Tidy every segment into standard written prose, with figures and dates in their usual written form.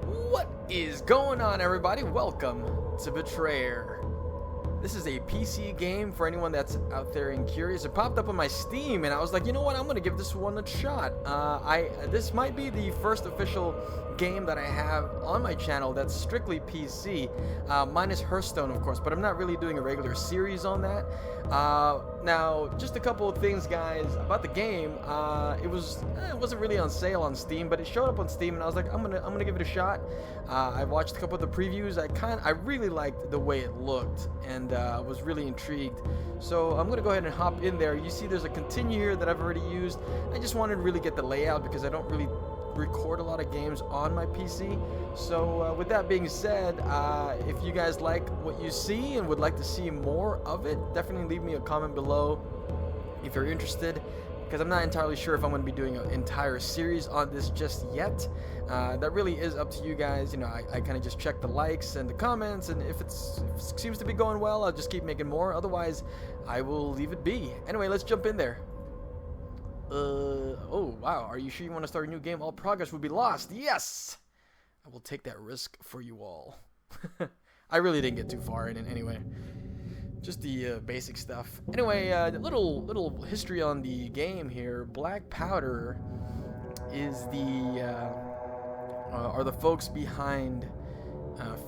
What is going on, everybody? Welcome to Betrayer. This is a PC game for anyone that's out there and curious. It popped up on my Steam, and I was like, you know what? I'm gonna give this one a shot. This might be the first official game that I have on my channel that's strictly PC, minus Hearthstone, of course. But I'm not really doing a regular series on that. Now, just a couple of things, guys, about the game. It wasn't really on sale on Steam, but it showed up on Steam, and I was like, I'm gonna give it a shot. I watched a couple of the previews. I really liked the way it looked, and was really intrigued. So I'm gonna go ahead and hop in there. You see, there's a continue here that I've already used. I just wanted to really get the layout because I don't really record a lot of games on my PC. So with that being said, if you guys like what you see and would like to see more of it, definitely leave me a comment below if you're interested, because I'm not entirely sure if I'm going to be doing an entire series on this just yet. That really is up to you guys. You know, I kind of just check the likes and the comments, and if it seems to be going well, I'll just keep making more. Otherwise, I will leave it be. Anyway, let's jump in there. Oh, wow. Are you sure you want to start a new game? All progress will be lost. Yes! I will take that risk for you all. I really didn't get too far in it anyway. Just the basic stuff. Anyway, little history on the game here. Black Powder is are the folks behind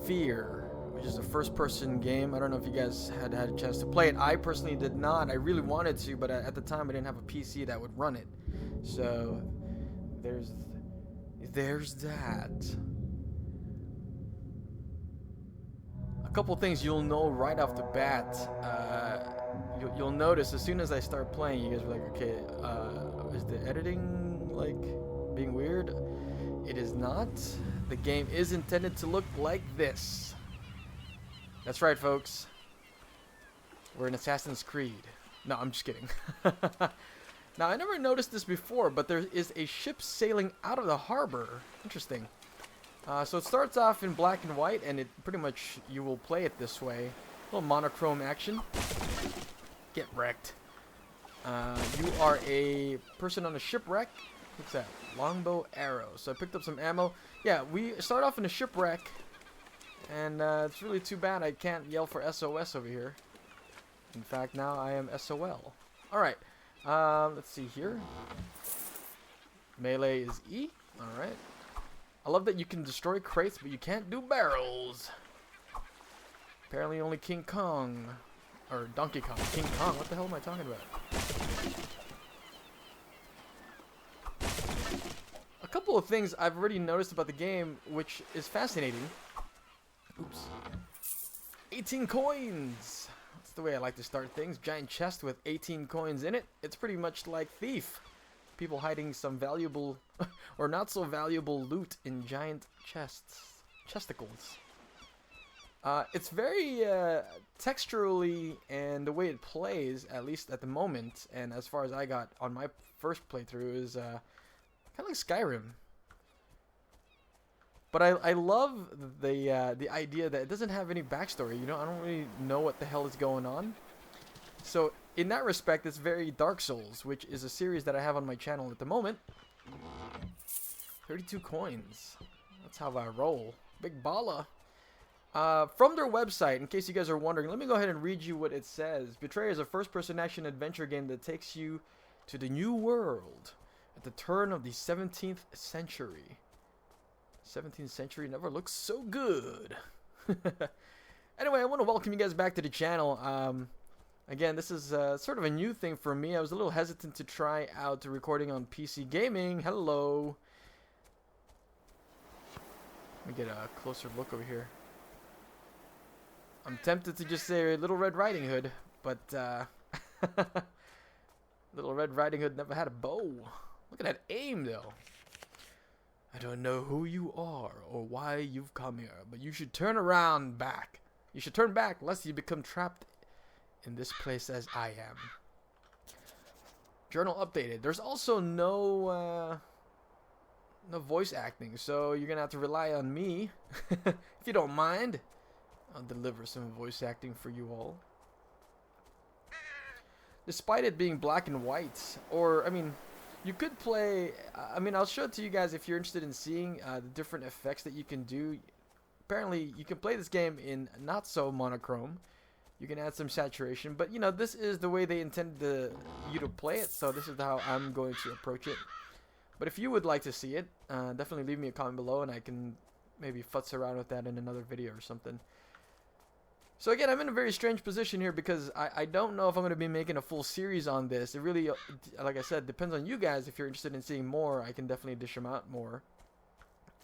Fear, which is a first-person game. I don't know if you guys had a chance to play it. I personally did not. I really wanted to, but at the time I didn't have a PC that would run it. So there's that. A couple things you'll know right off the bat. You'll notice as soon as I start playing, you guys are like, okay, is the editing like being weird? It is not. The game is intended to look like this. That's right, folks. We're in Assassin's Creed. No, I'm just kidding. Now, I never noticed this before, but there is a ship sailing out of the harbor. Interesting. So it starts off in black and white, and it pretty much, you will play it this way. A little monochrome action. Get wrecked. You are a person on a shipwreck. What's that? Longbow arrow. So I picked up some ammo. Yeah, we start off in a shipwreck. And it's really too bad I can't yell for SOS over here. In fact, now I am SOL. Alright. Let's see here. Melee is E. Alright. I love that you can destroy crates, but you can't do barrels. Apparently only King Kong. Or Donkey Kong. King Kong. What the hell am I talking about? A couple of things I've already noticed about the game, which is fascinating. Oops. 18 coins! That's the way I like to start things. Giant chest with 18 coins in it. It's pretty much like Thief. People hiding some valuable or not so valuable loot in giant chests. Chesticles. It's very texturally, and the way it plays, at least at the moment, and as far as I got on my first playthrough, is kind of like Skyrim. But I love the idea that it doesn't have any backstory. You know, I don't really know what the hell is going on. So in that respect, it's very Dark Souls, which is a series that I have on my channel at the moment. 32 coins. That's how I roll. Big balla. From their website, in case you guys are wondering, let me go ahead and read you what it says. Betrayer is a first-person action adventure game that takes you to the new world at the turn of the 17th century. 17th century never looks so good. Anyway, I want to welcome you guys back to the channel. Again, this is sort of a new thing for me. I was a little hesitant to try out recording on PC gaming. Hello. Let me get a closer look over here. I'm tempted to just say Little Red Riding Hood, but Little Red Riding Hood never had a bow. Look at that aim, though. I don't know who you are or why you've come here, but you should turn around back. You should turn back lest you become trapped in this place as I am. Journal updated. There's also no voice acting, so you're gonna have to rely on me. If you don't mind, I'll deliver some voice acting for you all. Despite it being black and white, or I mean, You could play. I mean, I'll show it to you guys if you're interested in seeing the different effects that you can do. Apparently, you can play this game in not so monochrome. You can add some saturation, but you know, this is the way they intended you to play it, so this is how I'm going to approach it. But if you would like to see it, definitely leave me a comment below, and I can maybe futz around with that in another video or something. So again, I'm in a very strange position here because I don't know if I'm going to be making a full series on this. It really, like I said, depends on you guys. If you're interested in seeing more, I can definitely dish them out more.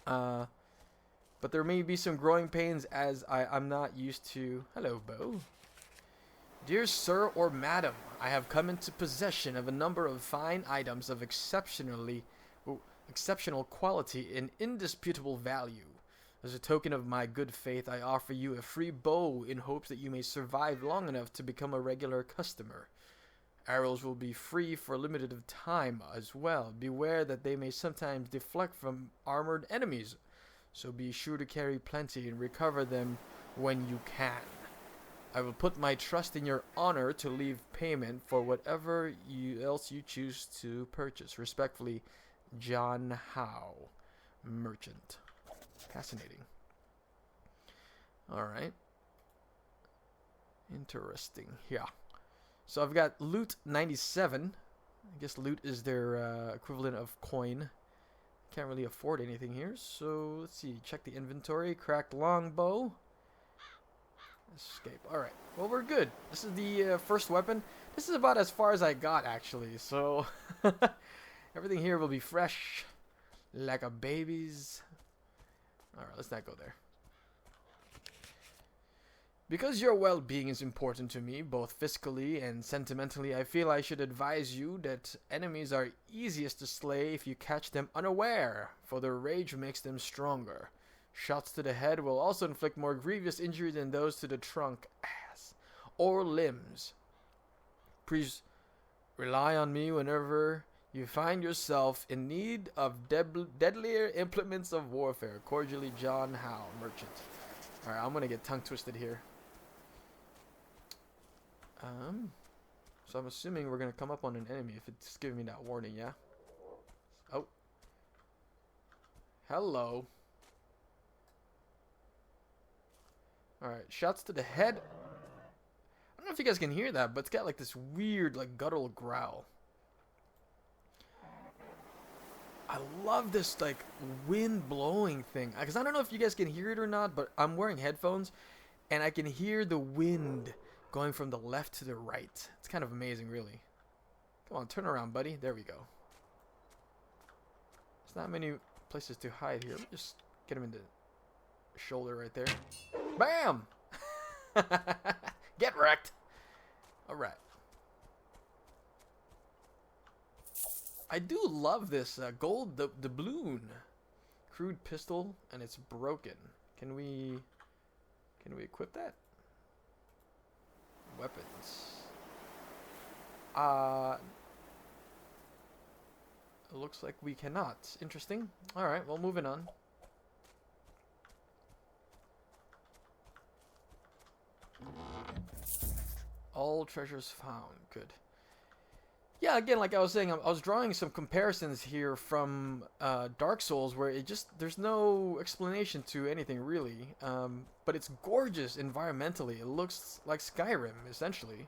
But there may be some growing pains as I'm not used to... Hello, Bo. Dear sir or madam, I have come into possession of a number of fine items of exceptional quality and indisputable value. As a token of my good faith, I offer you a free bow in hopes that you may survive long enough to become a regular customer. Arrows will be free for a limited time as well. Beware that they may sometimes deflect from armored enemies, so be sure to carry plenty and recover them when you can. I will put my trust in your honor to leave payment for whatever else you choose to purchase. Respectfully, John Howe, merchant. Fascinating. Alright. Interesting. Yeah. So I've got loot 97. I guess loot is their equivalent of coin. Can't really afford anything here. So let's see. Check the inventory. Cracked longbow. Escape. Alright. Well, we're good. This is the first weapon. This is about as far as I got, actually. So everything here will be fresh. Like a baby's. Alright, let's not go there. Because your well-being is important to me, both physically and sentimentally, I feel I should advise you that enemies are easiest to slay if you catch them unaware, for their rage makes them stronger. Shots to the head will also inflict more grievous injury than those to the trunk, ass, or limbs. Please rely on me whenever you find yourself in need of deadlier implements of warfare. Cordially, John Howe, merchant. Alright, I'm gonna get tongue twisted here. So I'm assuming we're gonna come up on an enemy if it's giving me that warning, yeah? Oh. Hello. Alright, shots to the head. I don't know if you guys can hear that, but it's got like this weird, like, guttural growl. I love this, like, wind blowing thing. Because I don't know if you guys can hear it or not, but I'm wearing headphones, and I can hear the wind going from the left to the right. It's kind of amazing, really. Come on, turn around, buddy. There we go. There's not many places to hide here. Let me just get him in the shoulder right there. Bam! Get wrecked. Alright. I do love this gold doubloon. Crude pistol, and it's broken. Can we equip that? Weapons. It looks like we cannot. Interesting. Alright, well, moving on. All treasures found. Good. Yeah, again, like I was saying, I was drawing some comparisons here from Dark Souls, where there's no explanation to anything, really. But it's gorgeous environmentally. It looks like Skyrim, essentially.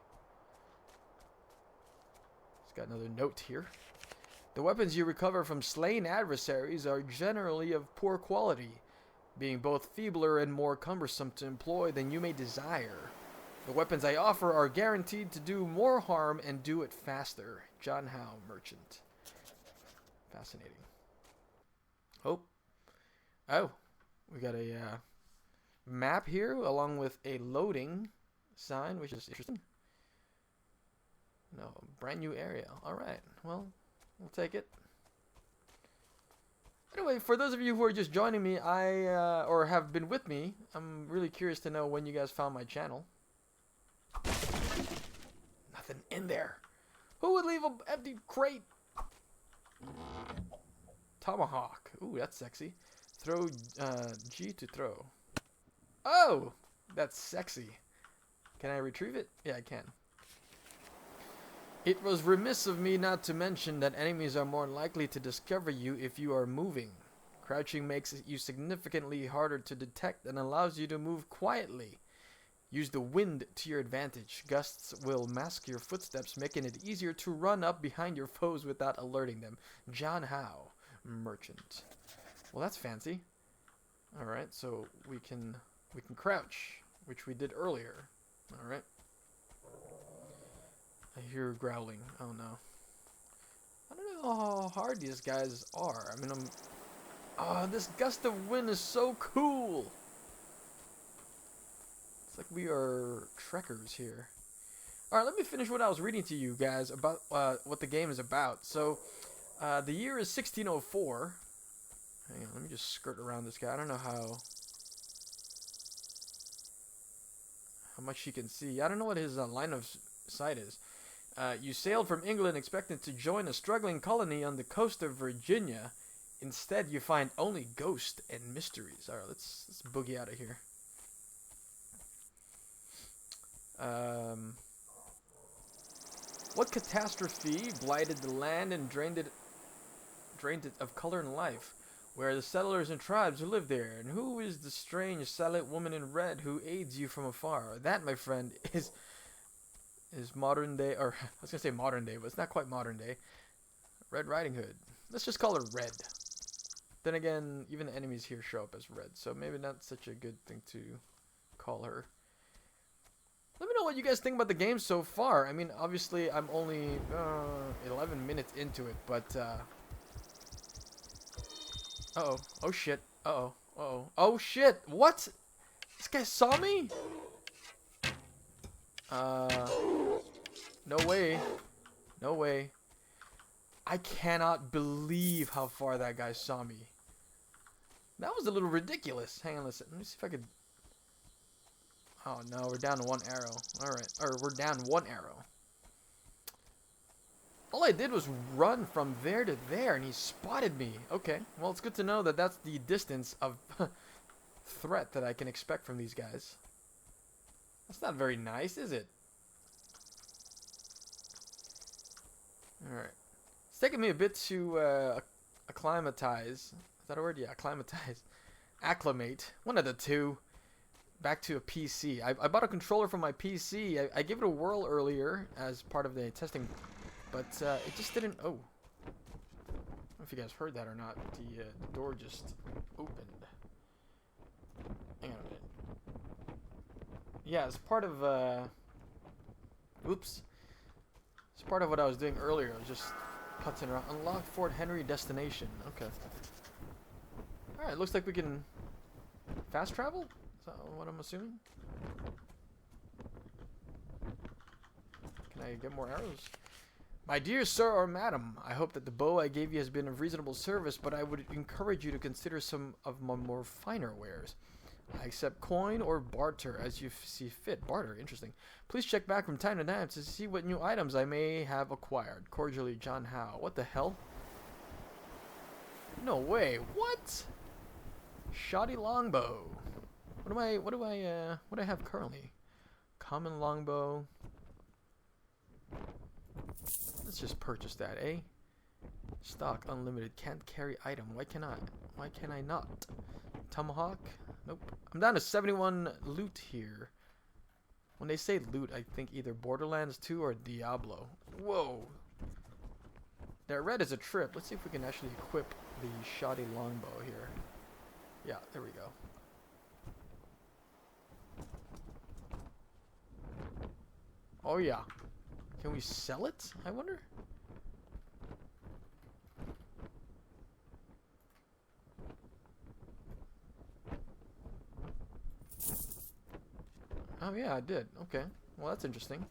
It's got another note here. The weapons you recover from slain adversaries are generally of poor quality, being both feebler and more cumbersome to employ than you may desire. The weapons I offer are guaranteed to do more harm and do it faster. John Howe, merchant. Fascinating. Oh. We got a map here along with a loading sign, which is interesting. No, brand new area. Alright, well, we'll take it. Anyway, for those of you who are just joining me, or have been with me, I'm really curious to know when you guys found my channel. Nothing in there. Who would leave an empty crate? Tomahawk. Ooh, that's sexy. Throw G to throw. Oh, that's sexy. Can I retrieve it? Yeah, I can. It was remiss of me not to mention that enemies are more likely to discover you if you are moving. Crouching makes you significantly harder to detect and allows you to move quietly. Use the wind to your advantage. Gusts will mask your footsteps, making it easier to run up behind your foes without alerting them. John Howe, merchant. Well, that's fancy. All right, so we can crouch, which we did earlier. All right. I hear growling. Oh no. I don't know how hard these guys are. I mean, this gust of wind is so cool. It's like we are trekkers here. All right, let me finish what I was reading to you guys about what the game is about. So, the year is 1604. Hang on, let me just skirt around this guy. I don't know how much you can see. I don't know what his line of sight is. You sailed from England expecting to join a struggling colony on the coast of Virginia. Instead, you find only ghosts and mysteries. All right, let's boogie out of here. What catastrophe blighted the land and drained it of color and life? Where are the settlers and tribes who live there? And who is the strange silent woman in red who aids you from afar? That, my friend, is modern day, or I was gonna say modern day, but it's not quite modern day. Red Riding Hood. Let's just call her Red. Then again, even the enemies here show up as Red, so maybe not such a good thing to call her. Let me know what you guys think about the game so far. I mean, obviously, I'm only 11 minutes into it, but uh-oh. Oh shit. Uh-oh. Uh-oh. Oh shit. What? This guy saw me? No way. No way. I cannot believe how far that guy saw me. That was a little ridiculous. Hang on, listen. Let me see if I could... Oh, no. We're down to one arrow. Alright. Or, we're down one arrow. All I did was run from there to there, and he spotted me. Okay. Well, it's good to know that that's the distance of threat that I can expect from these guys. That's not very nice, is it? Alright. It's taken me a bit to acclimatize. Is that a word? Yeah, acclimatize. Acclimate. One of the two. Back to a PC. I bought a controller for my PC. I gave it a whirl earlier as part of the testing, but it just didn't... Oh. I don't know if you guys heard that or not. The door just opened. Hang on a minute. Yeah, it's part of... Oops. It's part of what I was doing earlier. I was just putzing around. Unlock Fort Henry destination. Okay. Alright, looks like we can fast travel? Is that what I'm assuming? Can I get more arrows? My dear sir or madam, I hope that the bow I gave you has been of reasonable service, but I would encourage you to consider some of my more finer wares. I accept coin or barter as you see fit. Barter, interesting. Please check back from time to time to see what new items I may have acquired. Cordially, John Howe. What the hell? No way. What? Shoddy longbow. What do I have currently? Common longbow. Let's just purchase that, eh? Stock unlimited. Can't carry item. Why can I not? Tomahawk? Nope. I'm down to 71 loot here. When they say loot, I think either Borderlands 2 or Diablo. Whoa. That red is a trip. Let's see if we can actually equip the shoddy longbow here. Yeah, there we go. Oh yeah. Can we sell it? I wonder. Oh yeah, I did. Okay. Well, that's interesting.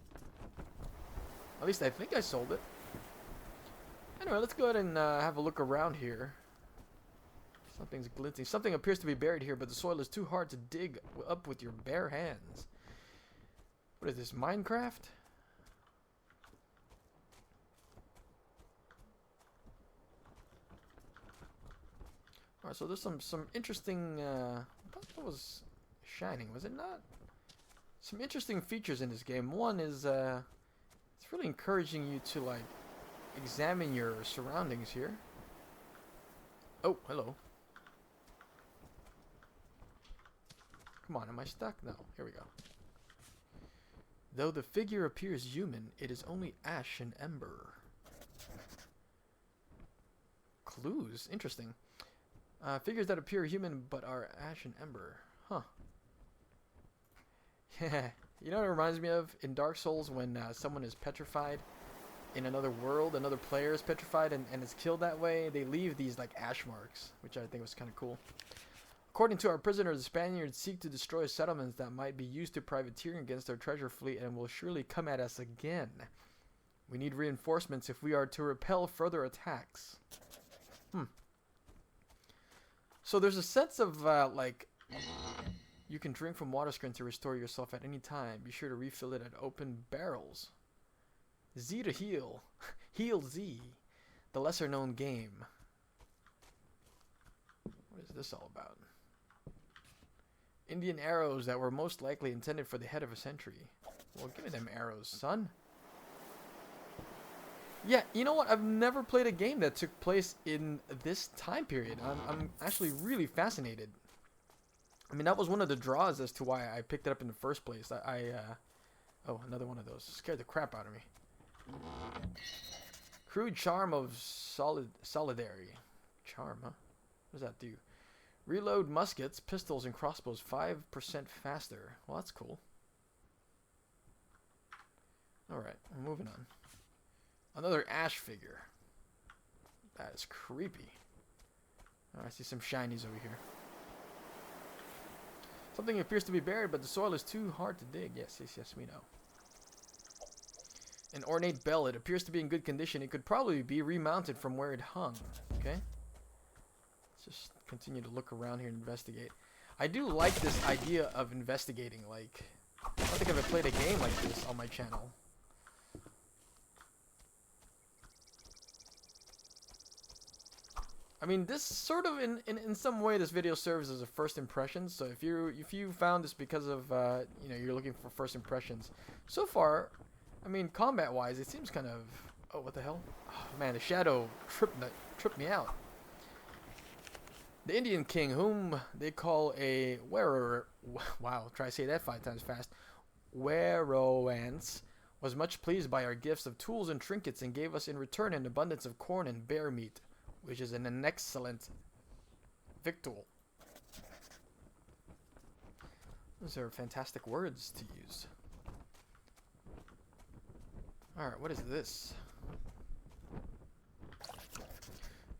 At least I think I sold it. Anyway, let's go ahead and have a look around here. Something's glinting. Something appears to be buried here, but the soil is too hard to dig up with your bare hands. What is this, Minecraft? Alright, so there's some interesting... I thought that was shining, was it not? Some interesting features in this game. One is It's really encouraging you to like examine your surroundings here. Oh, hello. Come on, am I stuck? No, here we go. Though the figure appears human, it is only ash and ember. Clues? Interesting. Figures that appear human but are ash and ember. Huh. Yeah. You know what it reminds me of? In Dark Souls, when someone is petrified in another world, another player is petrified and is killed that way, they leave these like ash marks, which I think was kind of cool. According to our prisoners, the Spaniards seek to destroy settlements that might be used to privateering against our treasure fleet and will surely come at us again. We need reinforcements if we are to repel further attacks. So there's a sense of like you can drink from water screen to restore yourself at any time. Be sure to refill it at open barrels. Z to heal. Heal Z. The lesser known game. What is this all about? Indian arrows that were most likely intended for the head of a sentry. Well, give me them arrows, son. Yeah, you know what? I've never played a game that took place in this time period. I'm actually really fascinated. I mean, that was one of the draws as to why I picked it up in the first place. Oh, another one of those. Scared the crap out of me. Crude charm of solidary. Charm, huh? What does that do? Reload muskets, pistols, and crossbows 5% faster. Well, that's cool. Alright, we're moving on. Another ash figure. That is creepy. Oh, I see some shinies over here. Something appears to be buried, but the soil is too hard to dig. Yes, we know. An ornate bell. It appears to be in good condition. It could probably be remounted from where it hung. Okay. Let's just continue to look around here and investigate. I do like this idea of investigating. Like, I don't think I've ever played a game like this on my channel. I mean, this sort of, in some way, this video serves as a first impression. So if you found this because of, you know, you're looking for first impressions. So far, I mean, combat-wise, it seems kind of, oh, what the hell? Oh, man, the shadow tripped me out. The Indian king, whom they call a wearer, wow, try to say that 5 times fast, Werowance, was much pleased by our gifts of tools and trinkets and gave us in return an abundance of corn and bear meat, which is an excellent victual. Those are fantastic words to use. Alright, what is this?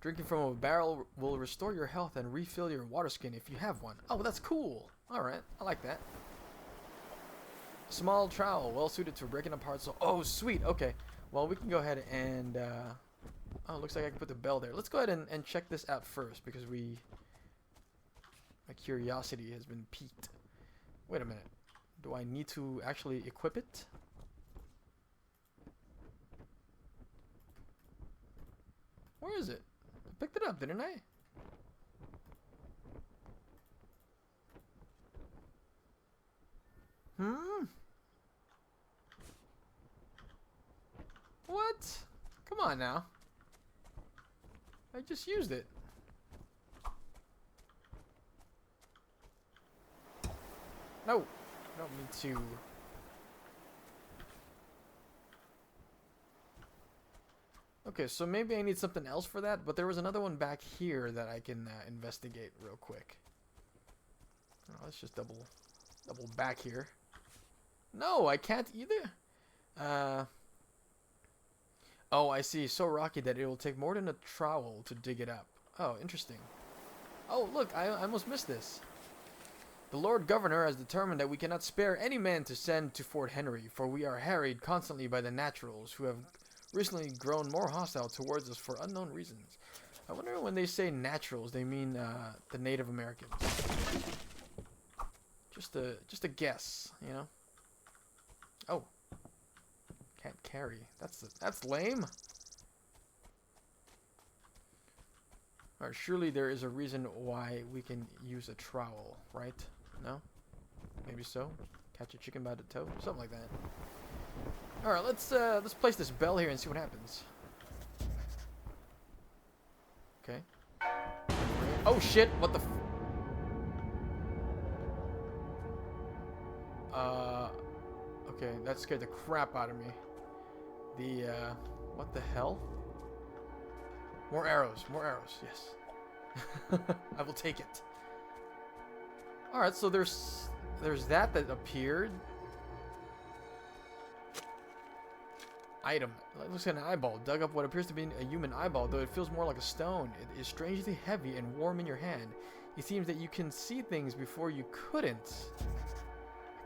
Drinking from a barrel will restore your health and refill your water skin if you have one. Oh, that's cool. Alright, I like that. Small trowel, well suited to breaking apart. So, oh, sweet. Okay, well, we can go ahead and... oh, looks like I can put the bell there. Let's go ahead and check this out first because my curiosity has been piqued. Wait a minute. Do I need to actually equip it? Where is it? I picked it up, didn't I? What? Come on now. I just used it. No, I don't need to. Okay, so maybe I need something else for that, but there was another one back here that I can investigate real quick. Oh, let's just double back here. No, I can't either. Oh, I see. So rocky that it will take more than a trowel to dig it up. Oh, interesting. Oh, look, I almost missed this. The Lord Governor has determined that we cannot spare any man to send to Fort Henry, for we are harried constantly by the naturals, who have recently grown more hostile towards us for unknown reasons. I wonder when they say naturals, they mean the Native Americans. Just a guess, you know. Oh, can't carry. That's lame. Alright, surely there is a reason why we can use a trowel, right? No? Maybe so? Catch a chicken by the toe? Something like that. All right, let's place this bell here and see what happens. Okay. Oh shit! What the? Okay, that scared the crap out of me. What the hell? More arrows, yes. I will take it. Alright, so there's that appeared. Item. It looks like an eyeball. Dug up what appears to be a human eyeball, though it feels more like a stone. It is strangely heavy and warm in your hand. It seems that you can see things before you couldn't.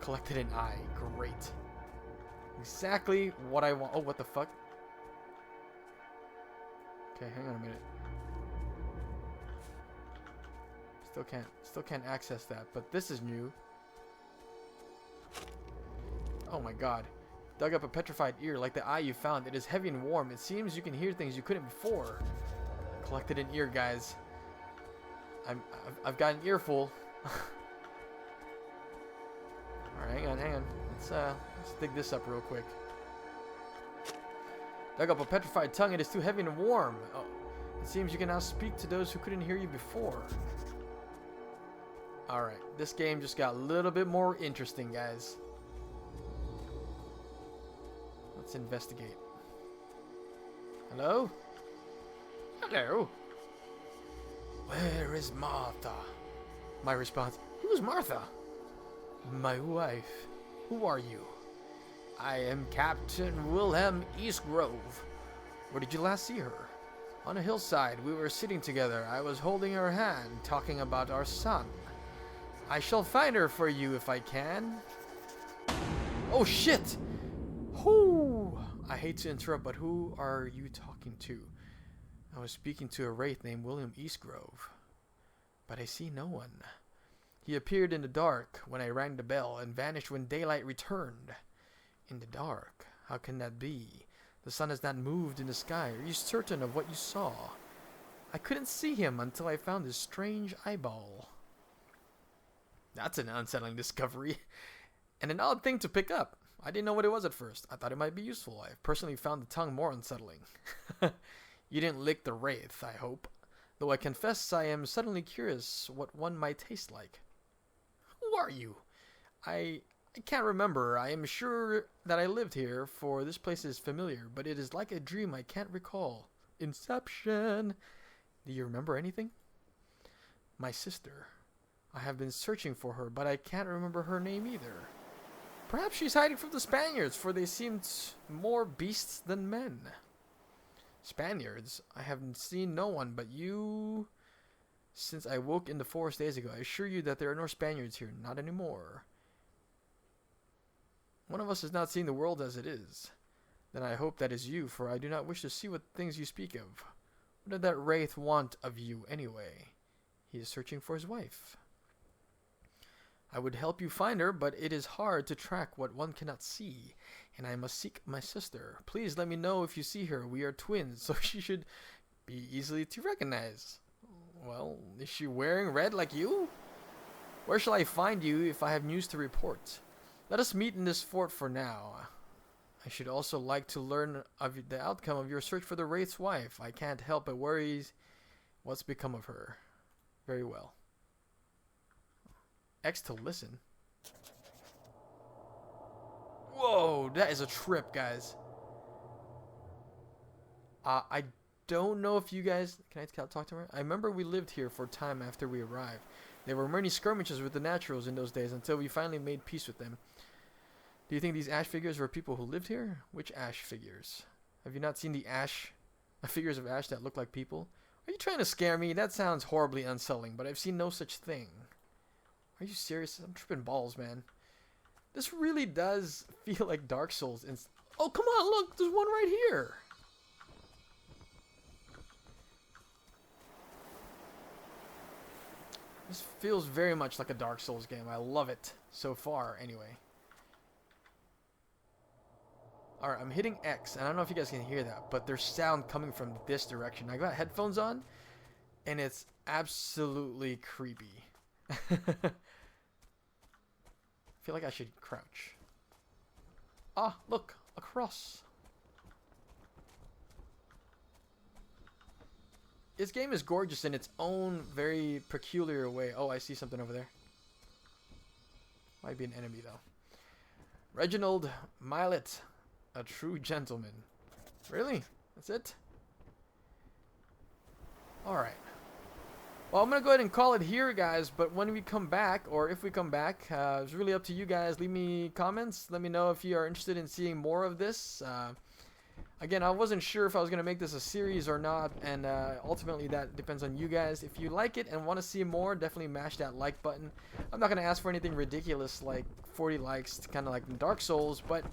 Collected an eye. Great. Exactly what I want. Oh, what the fuck? Okay, hang on a minute. Still can't access that, but this is new. Oh my god. Dug up a petrified ear like the eye you found. It is heavy and warm. It seems you can hear things you couldn't before. Collected an ear, guys. I've got an earful. Alright, hang on. Let's dig this up real quick. Dug up a petrified tongue. It is too heavy and warm. Oh, it seems you can now speak to those who couldn't hear you before. Alright, this game just got a little bit more interesting, guys. Let's investigate. Hello? Hello? Where is Martha? My response, who's Martha? My wife. Who are you? I am Captain Wilhelm Eastgrove. Where did you last see her? On a hillside. We were sitting together. I was holding her hand, talking about our son. I shall find her for you if I can. Oh shit! Whoo! I hate to interrupt, but who are you talking to? I was speaking to a wraith named William Eastgrove, but I see no one. He appeared in the dark when I rang the bell and vanished when daylight returned. In the dark? How can that be? The sun has not moved in the sky. Are you certain of what you saw? I couldn't see him until I found this strange eyeball. That's an unsettling discovery. And an odd thing to pick up. I didn't know what it was at first. I thought it might be useful. I've personally found the tongue more unsettling. You didn't lick the wraith, I hope. Though I confess I am suddenly curious what one might taste like. Who are you? I can't remember. I am sure that I lived here, for this place is familiar, but it is like a dream I can't recall. Inception. Do you remember anything? My sister. I have been searching for her, but I can't remember her name either. Perhaps she's hiding from the Spaniards, for they seemed more beasts than men. Spaniards? I haven't seen no one but you since I woke in the forest days ago. I assure you that there are no Spaniards here. Not anymore. One of us has not seen the world as it is. Then I hope that is you, for I do not wish to see what things you speak of. What did that wraith want of you, anyway? He is searching for his wife. I would help you find her, but it is hard to track what one cannot see, and I must seek my sister. Please let me know if you see her. We are twins, so she should be easily to recognize. Well, is she wearing red like you? Where shall I find you if I have news to report? Let us meet in this fort for now. I should also like to learn of the outcome of your search for the wraith's wife. I can't help but worry what's become of her. Very well. X to listen. Whoa, that is a trip, guys. I don't know if you guys... Can I talk to her? I remember we lived here for a time after we arrived. There were many skirmishes with the naturals in those days until we finally made peace with them. Do you think these ash figures were people who lived here? Which ash figures? Have you not seen the figures of ash that look like people? Are you trying to scare me? That sounds horribly unsettling, but I've seen no such thing. Are you serious? I'm tripping balls, man. This really does feel like Dark Souls. Oh, come on, look! There's one right here! This feels very much like a Dark Souls game. I love it. So far, anyway. Alright, I'm hitting X, and I don't know if you guys can hear that, but there's sound coming from this direction. I got headphones on, and it's absolutely creepy. I feel like I should crouch. Ah, look, across. This game is gorgeous in its own very peculiar way. Oh, I see something over there. Might be an enemy though. Reginald Millet, a true gentleman. Really? That's it? Alright. Well, I'm going to go ahead and call it here, guys. But when we come back, or if we come back, it's really up to you guys. Leave me comments. Let me know if you are interested in seeing more of this. Again, I wasn't sure if I was going to make this a series or not. And ultimately, that depends on you guys. If you like it and want to see more, definitely mash that like button. I'm not going to ask for anything ridiculous like 40 likes, kind of like in Dark Souls. But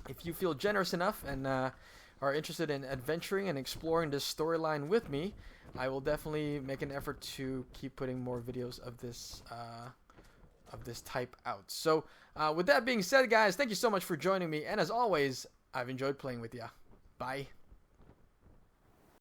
if you feel generous enough and are interested in adventuring and exploring this storyline with me, I will definitely make an effort to keep putting more videos of this type out. So with that being said, guys, thank you so much for joining me, and as always, I've enjoyed playing with you. Bye.